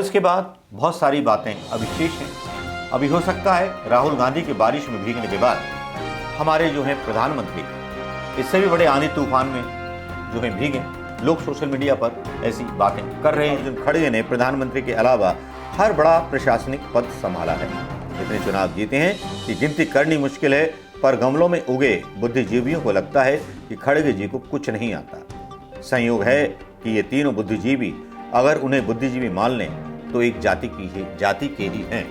इसके बाद बहुत सारी बातें अभी शेष हैं। अभी हो सकता है राहुल गांधी के बारिश में भीगने के बाद हमारे जो हैं प्रधानमंत्री इससे भी बड़े आंधी तूफान में जो है भीगे। लोग सोशल मीडिया पर ऐसी बातें कर रहे हैं। अर्जुन खड़गे ने प्रधानमंत्री के अलावा हर बड़ा प्रशासनिक पद संभाला है। इतने चुनाव जीते हैं कि गिनती करनी मुश्किल है, पर गमलों में उगे बुद्धिजीवियों को लगता है कि खड़गे जी को कुछ नहीं आता। संयोग है कि ये तीनों बुद्धिजीवी अगर उन्हें बुद्धिजीवी मान लें तो एक जाति के ही हैं।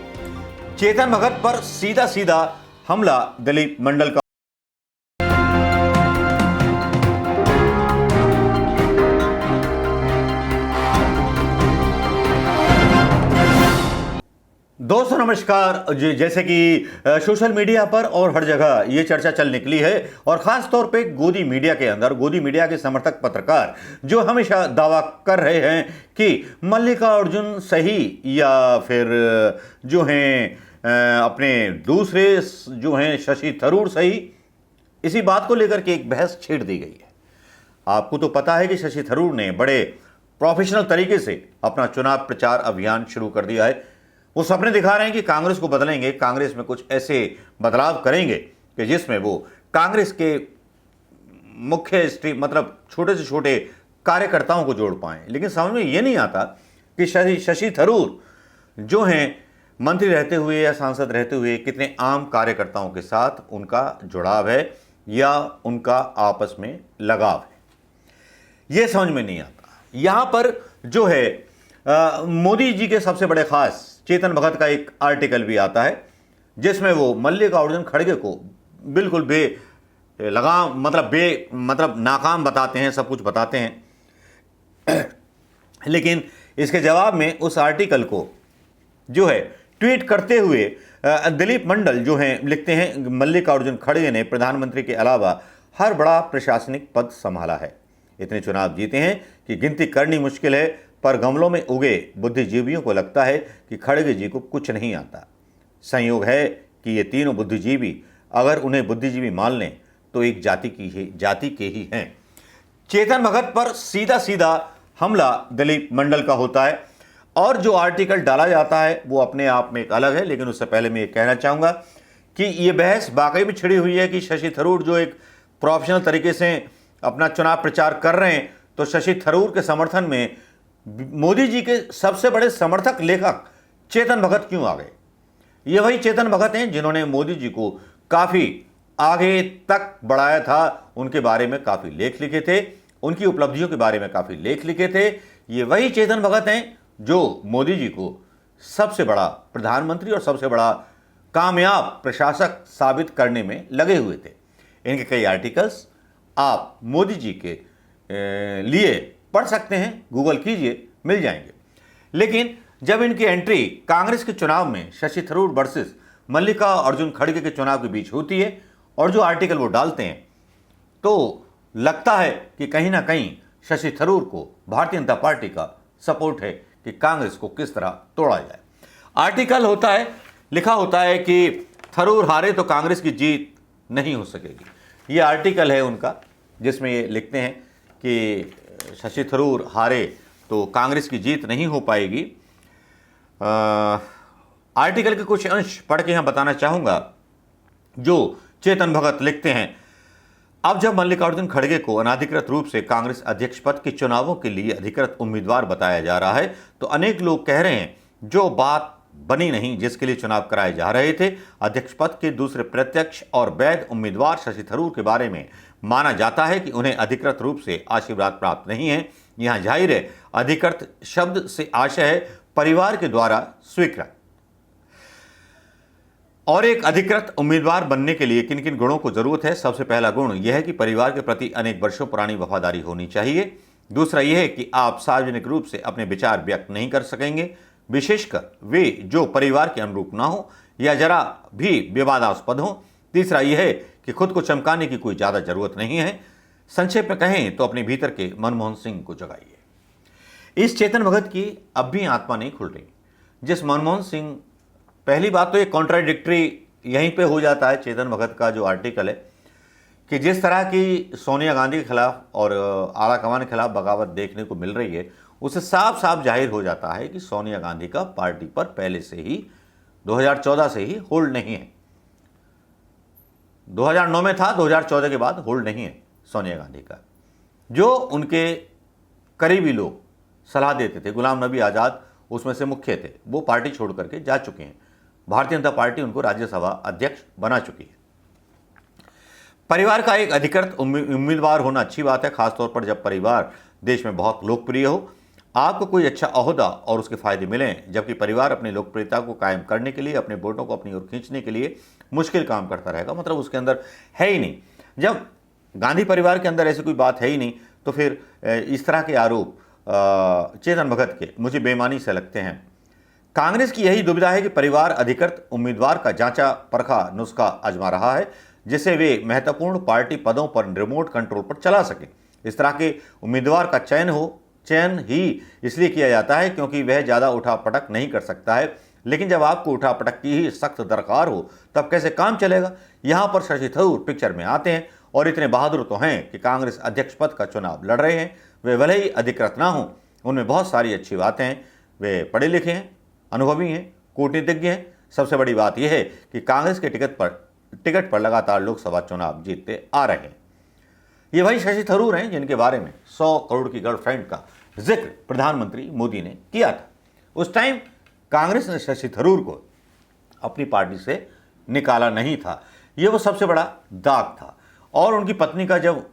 चेतन भगत पर सीधा सीधा हमला दिलीप मंडल का। दोस्तों नमस्कार। जैसे कि सोशल मीडिया पर और हर जगह ये चर्चा चल निकली है, और खास तौर पे गोदी मीडिया के अंदर गोदी मीडिया के समर्थक पत्रकार जो हमेशा दावा कर रहे हैं कि मल्लिकार्जुन सही या फिर जो हैं अपने दूसरे जो हैं शशि थरूर सही, इसी बात को लेकर के एक बहस छेड़ दी गई है। आपको तो पता है कि शशि थरूर ने बड़े प्रोफेशनल तरीके से अपना चुनाव प्रचार अभियान शुरू कर दिया है। वो सपने दिखा रहे हैं कि कांग्रेस को बदलेंगे, कांग्रेस में कुछ ऐसे बदलाव करेंगे कि जिसमें वो कांग्रेस के मुख्य स्ट्रीम मतलब छोटे से छोटे कार्यकर्ताओं को जोड़ पाएं। लेकिन समझ में ये नहीं आता कि शशि थरूर जो हैं मंत्री रहते हुए या सांसद रहते हुए कितने आम कार्यकर्ताओं के साथ उनका जुड़ाव है या उनका आपस में लगाव है, ये समझ में नहीं आता। यहां पर जो है मोदी जी के सबसे बड़े खास चेतन भगत का एक आर्टिकल भी आता है जिसमें वो मल्लिकार्जुन खड़गे को बिल्कुल मतलब नाकाम बताते हैं, सब कुछ बताते हैं। लेकिन इसके जवाब में उस आर्टिकल को जो है ट्वीट करते हुए दिलीप मंडल जो हैं लिखते हैं, मल्लिकार्जुन खड़गे ने प्रधानमंत्री के अलावा हर बड़ा प्रशासनिक पद संभाला है। इतने चुनाव जीते हैं कि गिनती करनी मुश्किल है, पर गमलों में उगे बुद्धिजीवियों को लगता है कि खड़गे जी को कुछ नहीं आता। संयोग है कि ये तीनों बुद्धिजीवी अगर उन्हें बुद्धिजीवी मान लें तो एक जाति के ही हैं। चेतन भगत पर सीधा सीधा हमला दिलीप मंडल का होता है, और जो आर्टिकल डाला जाता है वो अपने आप में एक अलग है। लेकिन उससे पहले मैं ये कहना चाहूँगा कि ये बहस वाकई में छिड़ी हुई है कि शशि थरूर जो एक प्रोफेशनल तरीके से अपना चुनाव प्रचार कर रहे हैं, तो शशि थरूर के समर्थन में मोदी जी के सबसे बड़े समर्थक लेखक चेतन भगत क्यों आ गए। ये वही चेतन भगत हैं जिन्होंने मोदी जी को काफ़ी आगे तक बढ़ाया था, उनके बारे में काफ़ी लेख लिखे थे, उनकी उपलब्धियों के बारे में काफ़ी लेख लिखे थे। ये वही चेतन भगत हैं जो मोदी जी को सबसे बड़ा प्रधानमंत्री और सबसे बड़ा कामयाब प्रशासक साबित करने में लगे हुए थे। इनके कई आर्टिकल्स आप मोदी जी के लिए पढ़ सकते हैं, गूगल कीजिए, मिल जाएंगे। लेकिन जब इनकी एंट्री कांग्रेस के चुनाव में शशि थरूर वर्सेस मल्लिकार्जुन खड़गे के चुनाव के बीच होती है और जो आर्टिकल वो डालते हैं, तो लगता है कि कहीं ना कहीं शशि थरूर को भारतीय जनता पार्टी का सपोर्ट है कि कांग्रेस को किस तरह तोड़ा जाए। आर्टिकल होता है, लिखा होता है कि थरूर हारे तो कांग्रेस की जीत नहीं हो सकेगी। ये आर्टिकल है उनका जिसमें ये लिखते हैं कि शशि थरूर हारे तो कांग्रेस की जीत नहीं हो पाएगी। आर्टिकल के कुछ अंश पढ़ के यहाँ बताना चाहूँगा जो चेतन भगत लिखते हैं। अब जब मल्लिकार्जुन खड़गे को अनाधिकृत रूप से कांग्रेस अध्यक्ष पद के चुनावों के लिए अधिकृत उम्मीदवार बताया जा रहा है, तो अनेक लोग कह रहे हैं जो बात बनी नहीं जिसके लिए चुनाव कराए जा रहे थे। अध्यक्ष पद के दूसरे प्रत्यक्ष और वैध उम्मीदवार शशि थरूर के बारे में माना जाता है कि उन्हें अधिकृत रूप से आशीर्वाद प्राप्त नहीं है। यहाँ जाहिर है अधिकृत शब्द से आशय है परिवार के द्वारा स्वीकृत। और एक अधिकृत उम्मीदवार बनने के लिए किन किन गुणों को जरूरत है। सबसे पहला गुण यह है कि परिवार के प्रति अनेक वर्षों पुरानी वफादारी होनी चाहिए। दूसरा यह है कि आप सार्वजनिक रूप से अपने विचार व्यक्त नहीं कर सकेंगे, विशेषकर वे जो परिवार के अनुरूप ना हो या जरा भी विवादास्पद हो। तीसरा यह है कि खुद को चमकाने की कोई ज़्यादा जरूरत नहीं है। संक्षेप में कहें तो अपने भीतर के मनमोहन सिंह को जगाइए। इस चेतन भगत की अब भी आत्मा नहीं खुल रही। जिस मनमोहन सिंह, पहली बात तो ये कॉन्ट्राडिक्टरी यहीं पे हो जाता है चेतन भगत का जो आर्टिकल है कि जिस तरह की सोनिया गांधी के खिलाफ और आला कमान के खिलाफ बगावत देखने को मिल रही है, उससे साफ साफ जाहिर हो जाता है कि सोनिया गांधी का पार्टी पर पहले से ही 2014 से ही होल्ड नहीं है। 2009 में था, 2014 के बाद होल्ड नहीं है सोनिया गांधी का। जो उनके करीबी लोग सलाह देते थे, गुलाम नबी आज़ाद उसमें से मुख्य थे, वो पार्टी छोड़ करके जा चुके हैं। भारतीय जनता पार्टी उनको राज्यसभा अध्यक्ष बना चुकी है। परिवार का एक अधिकृत उम्मीदवार होना अच्छी बात है, खासतौर पर जब परिवार देश में बहुत लोकप्रिय हो, आपको कोई अच्छा ओहदा और उसके फायदे मिलें, जबकि परिवार अपनी लोकप्रियता को कायम करने के लिए, अपने वोटों को अपनी ओर खींचने के लिए मुश्किल काम करता रहेगा। मतलब उसके अंदर है ही नहीं। जब गांधी परिवार के अंदर ऐसी कोई बात है ही नहीं, तो फिर इस तरह के आरोप चेतन भगत के मुझे बेईमानी से लगते हैं। कांग्रेस की यही दुविधा है कि परिवार अधिकृत उम्मीदवार का जांचा परखा नुस्खा आजमा रहा है, जिससे वे महत्वपूर्ण पार्टी पदों पर रिमोट कंट्रोल पर चला सके। इस तरह के उम्मीदवार का चयन ही इसलिए किया जाता है क्योंकि वह ज़्यादा उठापटक नहीं कर सकता है। लेकिन जब आपको उठापटक की ही सख्त दरकार हो, तब कैसे काम चलेगा? यहाँ पर शशि थरूर पिक्चर में आते हैं और इतने बहादुर तो हैं कि कांग्रेस अध्यक्ष पद का चुनाव लड़ रहे हैं। वे भले ही अधिकृत ना हों, उनमें बहुत सारी अच्छी बातें हैं। वे पढ़े लिखे हैं, अनुभवी हैं, कूटनीतिज्ञ हैं। सबसे बड़ी बात यह है कि कांग्रेस के टिकट पर लगातार लोकसभा चुनाव जीतते आ रहे हैं। ये वही शशि थरूर हैं जिनके बारे में 100 करोड़ की गर्लफ्रेंड का जिक्र प्रधानमंत्री मोदी ने किया था। उस टाइम कांग्रेस ने शशि थरूर को अपनी पार्टी से निकाला नहीं था। ये वो सबसे बड़ा दाग था। और उनकी पत्नी का जब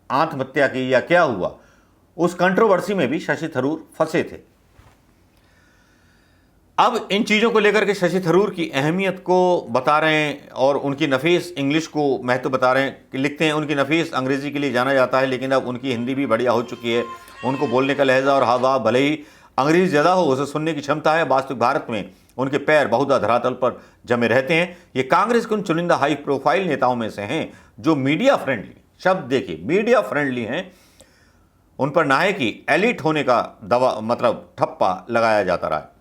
आत्महत्या की या क्या हुआ, उस कंट्रोवर्सी में भी शशि थरूर फंसे थे। अब इन चीज़ों को लेकर के शशि थरूर की अहमियत को बता रहे हैं और उनकी नफीस इंग्लिश को महत्व बता रहे हैं कि लिखते हैं उनकी नफीस अंग्रेज़ी के लिए जाना जाता है, लेकिन अब उनकी हिंदी भी बढ़िया हो चुकी है। उनको बोलने का लहजा और हाव भले ही अंग्रेज़ी ज़्यादा हो, उसे सुनने की क्षमता है। वास्तविक भारत में उनके पैर बहुधा धरातल पर जमे रहते हैं। ये कांग्रेस के उन चुनिंदा हाई प्रोफाइल नेताओं में से हैं जो मीडिया फ्रेंडली, शब्द देखिए, मीडिया फ्रेंडली हैं। उन पर नाहे की एलिट होने का दवा मतलब ठप्पा लगाया जाता रहा है।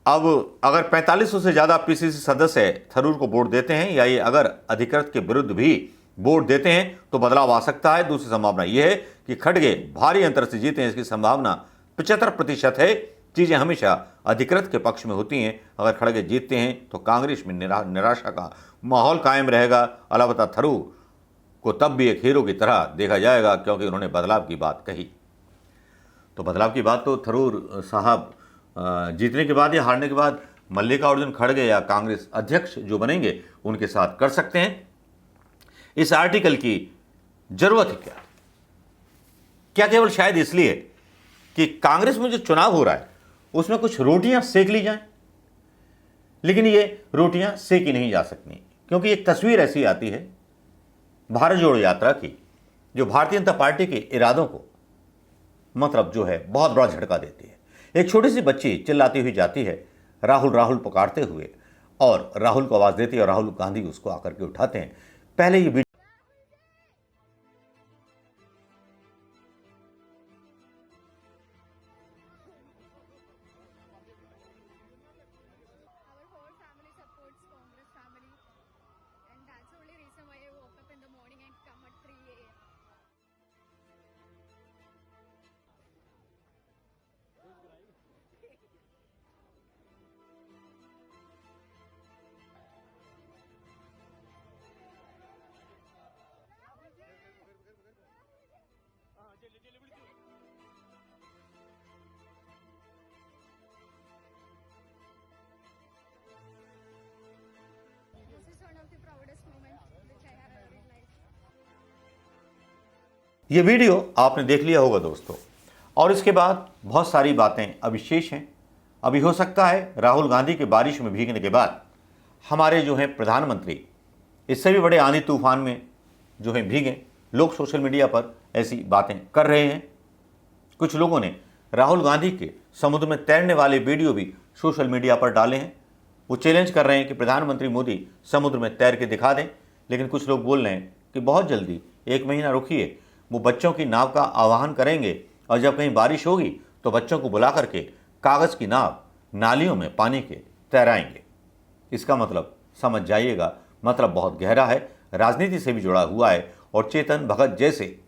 अब अगर 4500 से ज़्यादा पीसीसी सदस्य थरूर को वोट देते हैं या ये अगर अधिकृत के विरुद्ध भी वोट देते हैं तो बदलाव आ सकता है। दूसरी संभावना यह है कि खड़गे भारी अंतर से जीते हैं, इसकी संभावना 75% है। चीज़ें हमेशा अधिकृत के पक्ष में होती हैं। अगर खड़गे जीतते हैं तो कांग्रेस में निराशा का माहौल कायम रहेगा। अलबत्ता थरूर को तब भी एक हीरो की तरह देखा जाएगा क्योंकि उन्होंने बदलाव की बात कही। तो बदलाव की बात तो थरूर साहब जीतने के बाद या हारने के बाद मल्लिकार्जुन खड़गे या कांग्रेस अध्यक्ष जो बनेंगे उनके साथ कर सकते हैं। इस आर्टिकल की जरूरत है क्या केवल शायद इसलिए कि कांग्रेस में जो चुनाव हो रहा है उसमें कुछ रोटियां सेक ली जाएं, लेकिन ये रोटियां सेकी नहीं जा सकती क्योंकि एक तस्वीर ऐसी आती है भारत जोड़ो यात्रा की जो भारतीय जनता पार्टी के इरादों को मतलब जो है बहुत बड़ा झटका देती है। एक छोटी सी बच्ची चिल्लाती हुई जाती है राहुल राहुल पुकारते हुए और राहुल को आवाज देती है और राहुल गांधी उसको आकर के उठाते हैं। पहले ये ये वीडियो आपने देख लिया होगा दोस्तों, और इसके बाद बहुत सारी बातें अभी शेष हैं। अभी हो सकता है राहुल गांधी के बारिश में भीगने के बाद हमारे जो हैं प्रधानमंत्री इससे भी बड़े आंधी तूफान में जो है भीगें। लोग सोशल मीडिया पर ऐसी बातें कर रहे हैं। कुछ लोगों ने राहुल गांधी के समुद्र में तैरने वाले वीडियो भी सोशल मीडिया पर डाले हैं। वो चैलेंज कर रहे हैं कि प्रधानमंत्री मोदी समुद्र में तैर के दिखा दें। लेकिन कुछ लोग बोल रहे हैं कि बहुत जल्दी 1 महीना रुकिए, वो बच्चों की नाव का आह्वान करेंगे और जब कहीं बारिश होगी तो बच्चों को बुला करके कागज़ की नाव नालियों में पानी के तैराएंगे। इसका मतलब समझ जाइएगा, मतलब बहुत गहरा है, राजनीति से भी जुड़ा हुआ है और चेतन भगत जैसे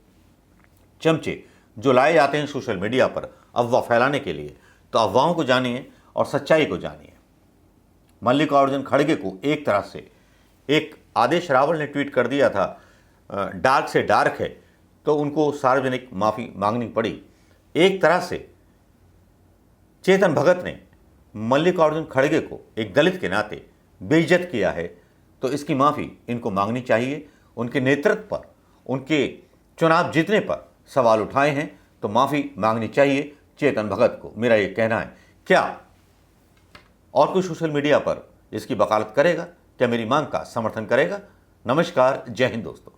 चमचे जो लाए जाते हैं सोशल मीडिया पर अफवाह फैलाने के लिए, तो अफवाहों को जानिए और सच्चाई को जानिए। मल्लिकार्जुन खड़गे को एक तरह से एक आदेश रावल ने ट्वीट कर दिया था डार्क से डार्क है, तो उनको सार्वजनिक माफ़ी मांगनी पड़ी। एक तरह से चेतन भगत ने मल्लिकार्जुन खड़गे को एक दलित के नाते बेइज्जत किया है, तो इसकी माफ़ी इनको मांगनी चाहिए। उनके नेतृत्व पर, उनके चुनाव जीतने पर सवाल उठाए हैं, तो माफ़ी मांगनी चाहिए चेतन भगत को। मेरा ये कहना है। क्या और कोई सोशल मीडिया पर इसकी वकालत करेगा? क्या मेरी मांग का समर्थन करेगा? नमस्कार, जय हिंद दोस्तों।